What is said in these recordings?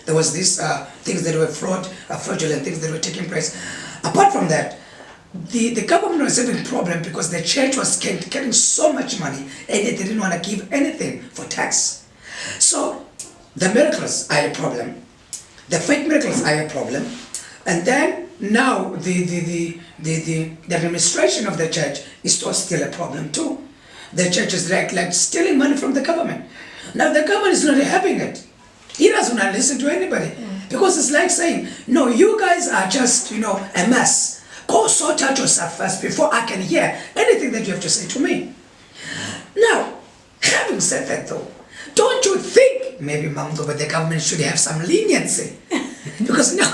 there was these things that were fraudulent things that were taking place. Apart from that, the government was having a problem because the church was getting so much money and they didn't want to give anything for tax. So the miracles are a problem. The fake miracles are a problem. And then now the administration of the church is still a problem too. The church is like stealing money from the government. Now the government is not having it. He doesn't want to listen to anybody. Because it's like saying, no, you guys are just, a mess. Go sort out yourself first before I can hear anything that you have to say to me. Now, having said that though, don't you think maybe Mamdo, but the government should have some leniency? Because now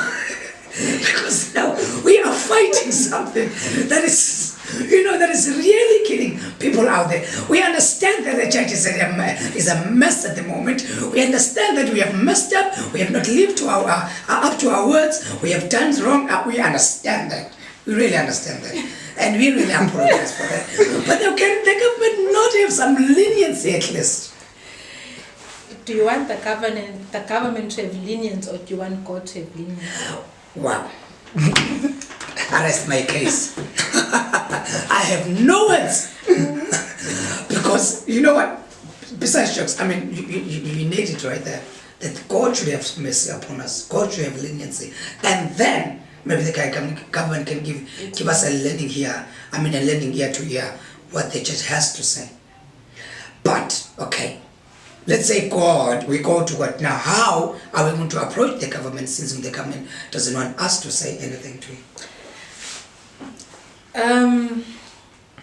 we are fighting something that is, that is really killing people out there. We understand that the church is a mess at the moment. We understand that we have messed up. We have not lived to up to our words. We have done wrong. We understand that. We really understand that. And we really apologize for that. But can the government not have some leniency at least? Do you want the government to have lenience, or do you want God to have lenience? Wow. I rest my case. I have no words. Because you know what? Besides jokes, you need it right there. That God should have mercy upon us. God should have leniency. And then maybe the government can give us a learning here. A learning ear to hear what the church has to say. But, okay. Let's say God, we go to God. Now, how are we going to approach the government since the government doesn't want us to say anything to it?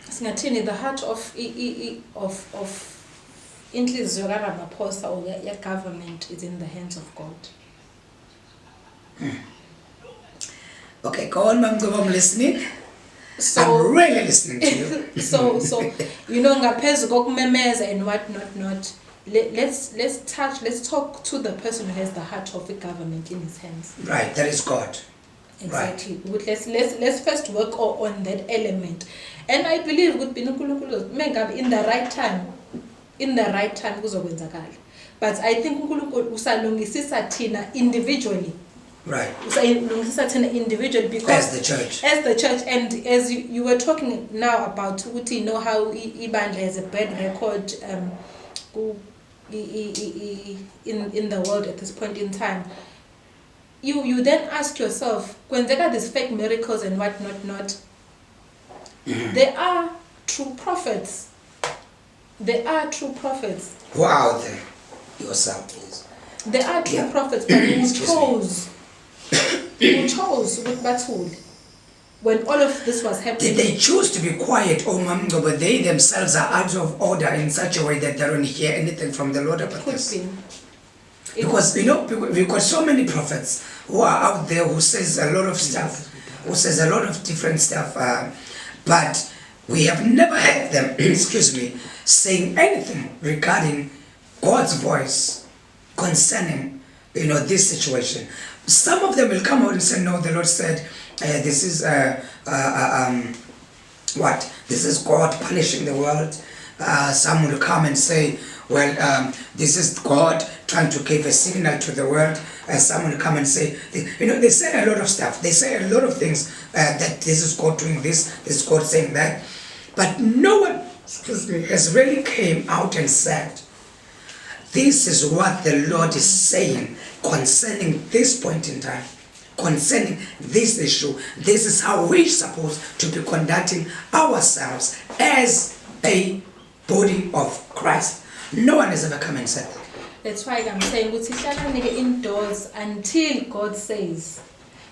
Singathini, the heart of inhliziyo kaRamaphosa or your government is in the hands of God. Okay, go on, Ma'am, I'm listening. So, I'm really listening to you. so ngaphezu kokumemeza and what not. Let's talk to the person who has the heart of the government in his hands. Right, that is God. Exactly. Right. Let's first work on that element. And I believe in the right time. In the right time kuzokwenzakala. But I think uNkulunkulu usalungisisa thina individually. Right. Usalungisisa thina individually because as the church and as you were talking now about ukuthi how ibandla has a bad record in the world at this point in time. You then ask yourself, when there are these fake miracles and what not, there are true prophets. There are true prophets. Who are out there? Yourself, please. There are true prophets, but who chose with Batul when all of this was happening. Did they choose to be quiet, Mamdo, but they themselves are out of order in such a way that they don't hear anything from the Lord about this? Could be. Because we've got so many prophets who are out there who says a lot of stuff, who says a lot of different stuff, but we have never heard them, saying anything regarding God's voice concerning, this situation. Some of them will come out and say, no, the Lord said, this is This is God punishing the world. Some will come and say, well, this is God trying to give a signal to the world. Some will come and say, they say a lot of stuff. They say a lot of things that this is God doing this is God saying that. But no one, has really came out and said, this is what the Lord is saying concerning this point in time, concerning this issue. This is how we're supposed to be conducting ourselves as a body of Christ. No one has ever come and said that. That's why I'm saying we indoors until God says.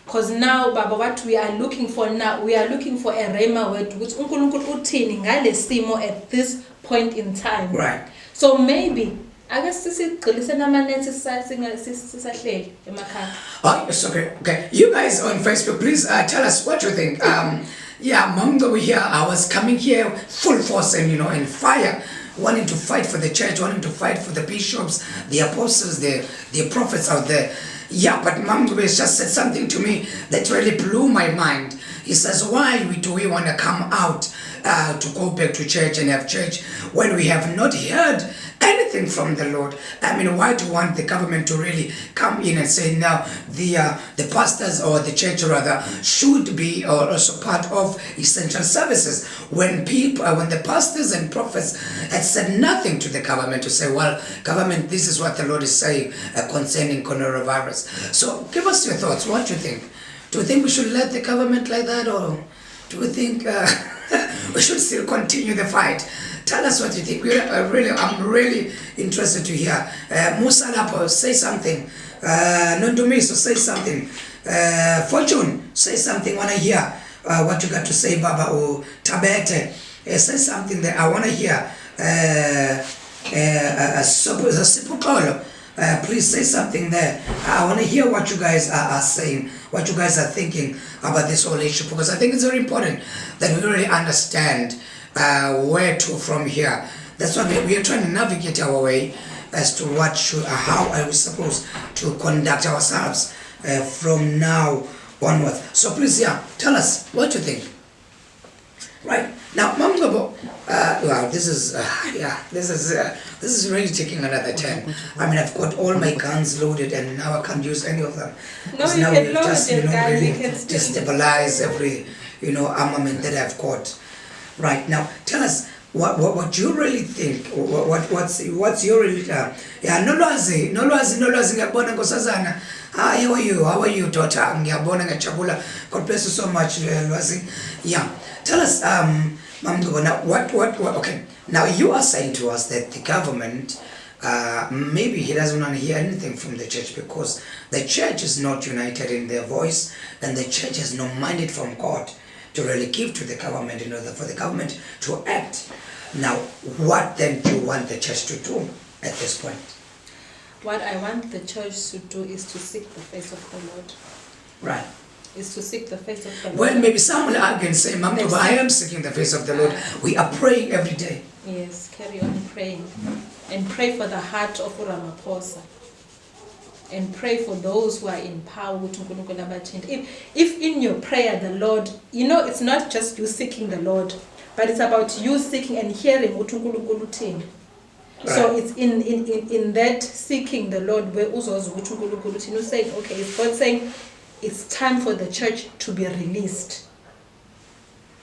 Because now, Baba, what we are looking for now, we are looking for a rhema word which uNkulunkulu uthini ngale simo at this point in time. Right. So maybe I guess sisigcilise namanethi sisahleli emakhaya. Oh, it's okay. Okay. You guys on Facebook, please tell us what you think. Yeah, Mom, over here, I was coming here full force and and fire, wanting to fight for the church, wanting to fight for the bishops, the apostles, the prophets out there. Yeah, but Mom just said something to me that really blew my mind. He says, why do we want to come out to go back to church and have church when we have not heard anything from the Lord. I mean, why do you want the government to really come in and say now the pastors or the church rather should be also part of essential services when the pastors and prophets had said nothing to the government to say, well, government, this is what the Lord is saying concerning coronavirus. So give us your thoughts. What do you think? Do you think we should let the government like that, or do you think we should still continue the fight? Tell us what you think. I'm really interested to hear. Musa Lapo, say something. Nondumiso, say something. Fortune, say something. Want to hear what you got to say, Baba, or Tabete. Say something that I want to hear. Sipukolo, please say something there. I want to hear what you guys are saying, what you guys are thinking about this whole issue, because I think it's very important that we really understand where to from here. That's why we are trying to navigate our way as to how are we supposed to conduct ourselves from now onwards. So please, tell us what you think. Right now, Mamgobo, wow, this is really taking another turn. I mean, I've got all my guns loaded, and now I can't use any of them. No, you now can we've load just, your gun. really You can still destabilize every, armament that I've got. Right now, tell us what you really think. What's your really? Nolwazi ngiyabona nkosazana. How are you, daughter? Ngiyabona ngiyajabula. God bless you so much, Lwazi. Yeah. Tell us, Mamdugo, now what? Okay. Now you are saying to us that the government, maybe he doesn't want to hear anything from the church because the church is not united in their voice, and the church has no mandate from God to really give to the government in order for the government to act. Now, what then do you want the church to do at this point? What I want the church to do is to seek the face of the Lord. Right. Is to seek the face of the Lord. Well, maybe some will argue and say, Mama, I am seeking the face of the Lord. We are praying every day. Yes, carry on praying. And pray for the heart of Ramaphosa. And pray for those who are in power. If in your prayer the Lord, it's not just you seeking the Lord, but it's about you seeking and hearing what uNkulunkulu uthini. So it's in that seeking the Lord where uzozi ukuthi uNkulunkulu uthini. Saying, okay, it's God saying it's time for the church to be released.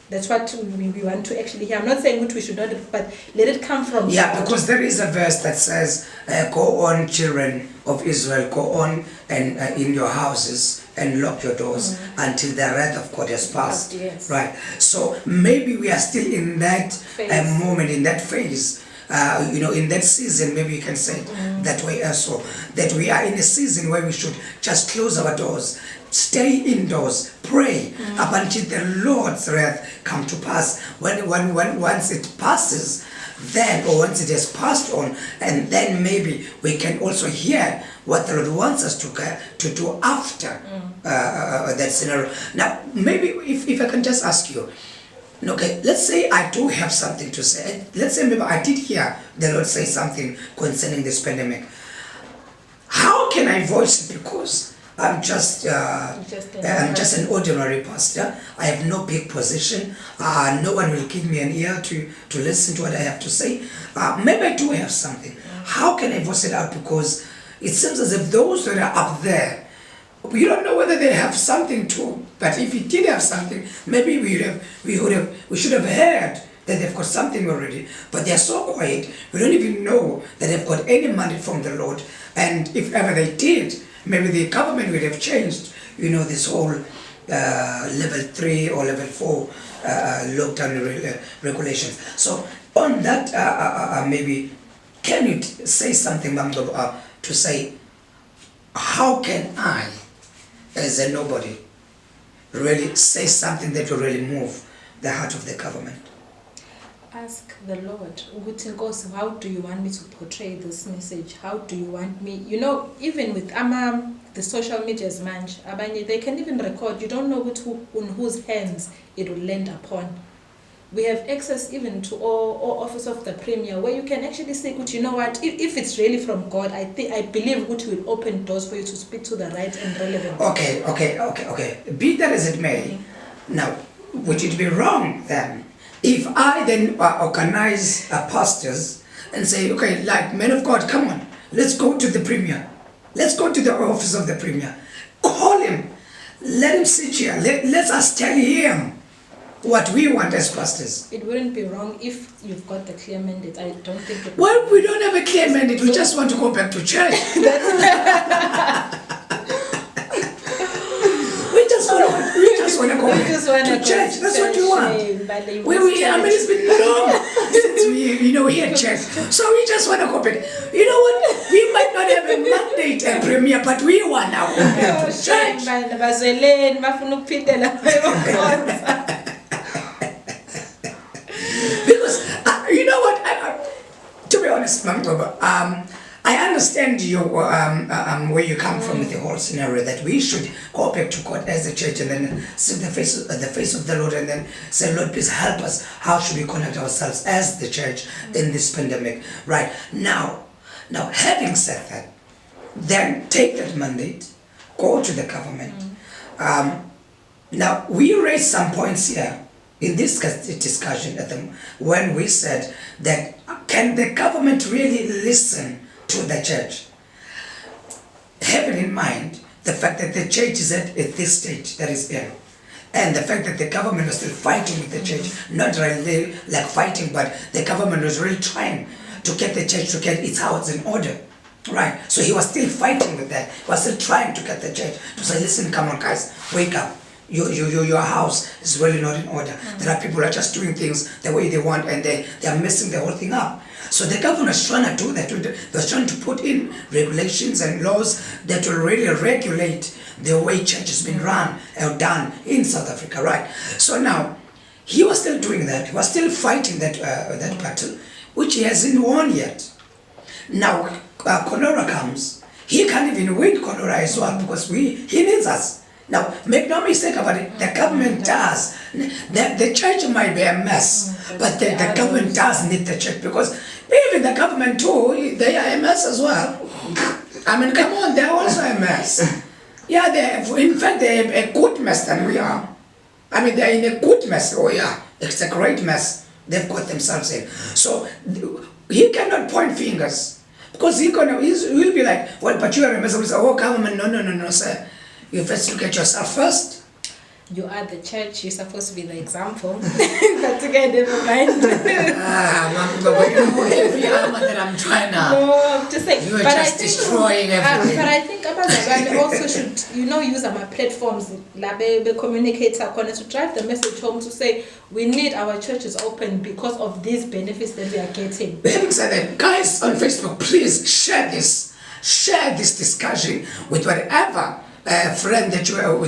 That's what we want to actually hear. I'm not saying what we should not, but let it come from God. Because there is a verse that says, go on, children of Israel, go on and in your houses and lock your doors until the wrath of God has passed. Yes. Right. So maybe we are still in that moment, in that phase. In that season, maybe you can say it that way also, that we are in a season where we should just close our doors, stay indoors, pray up until the Lord's wrath come to pass. When once it passes, then, or once it has passed on, and then maybe we can also hear what the Lord wants us to do after that scenario. Now, maybe if I can just ask you, okay, let's say I do have something to say. Let's say maybe I did hear the Lord say something concerning this pandemic. How can I voice it? Because I'm just an ordinary pastor. I have no big position. No one will give me an ear to listen to what I have to say. Maybe I do have something. How can I voice it out? Because it seems as if those that are up there, we don't know whether they have something too. But if we did have something, maybe we should have heard that they've got something already. But they are so quiet. We don't even know that they've got any mandate from the Lord. And if ever they did, maybe the government would have changed, this whole level 3 or level 4 lockdown regulations. So on that, maybe can you say something, Mamdo, to say, how can I, as a nobody, really say something that will really move the heart of the government? Ask the Lord, ukuthi Nkosi, how do you want me to portray this message? How do you want me? Even with the social medias manje, abanye, they can even record. You don't know on whose hands it will land upon. We have access even to our office of the premier, where you can actually say, you know what, if it's really from God, I believe it will open doors for you to speak to the right and relevant. Okay. Be that as it may, now, would it be wrong then if I then organize pastors and say, okay, like, men of God, come on, let's go to the premier. Let's go to the office of the premier. Call him. Let him sit here. Let us tell him what we want as pastors. It wouldn't be wrong if you've got the clear mandate. I don't think it Well, we don't have a clear mandate. We just want to go back to church. We just want to go back to church. That's what we want. I mean, it's been long since we here church. So we just want to go back. You know what? We might not have a mandate and premier, but we want now go back to church. Because you know what? To be honest, Ma'am Toba, I understand you where you come from with the whole scenario that we should go back to God as a church and then seek the face of the Lord and then say, Lord, please help us. How should we conduct ourselves as the church in this pandemic? Right now, having said that, then take that mandate, go to the government. Now we raised some points here in this discussion when we said that can the government really listen to the church, having in mind the fact that the church is at this stage that is in, and the fact that the government was still fighting with the church, not really like fighting, but the government was really trying to get the church to get its house in order, right? So he was still fighting with that. He was still trying to get the church to say, listen, come on guys, wake up. Your house is really not in order. There are people who are just doing things the way they want and they are messing the whole thing up. So the government is trying to do that. They're trying to put in regulations and laws that will really regulate the way church has been run or done in South Africa, right? So now, he was still doing that. He was still fighting that battle, which he hasn't won yet. Now, Conora comes. He can't even win Conora as well because he needs us. Now, make no mistake about it, the government does. The church might be a mess, but the government does need the church because even the government too, they are a mess as well. I mean, come on, they're also a mess. Yeah, in fact, they're a good mess than we are. I mean, they're in a good mess. Oh yeah, it's a great mess they've got themselves in. So he cannot point fingers because he'll be like, well, but you are a mess. We'll say, oh, government, no, sir. You first look at yourself first. You are the church, you're supposed to be the example. But again, never mind. Every armor that I'm trying now. No, I'm just saying. You are just destroying everything. But I think Abazali also should, use our platforms, the communicator corner to drive the message home to say we need our churches open because of these benefits that we are getting. Having said that, guys on Facebook, please share this discussion with whatever friend that you have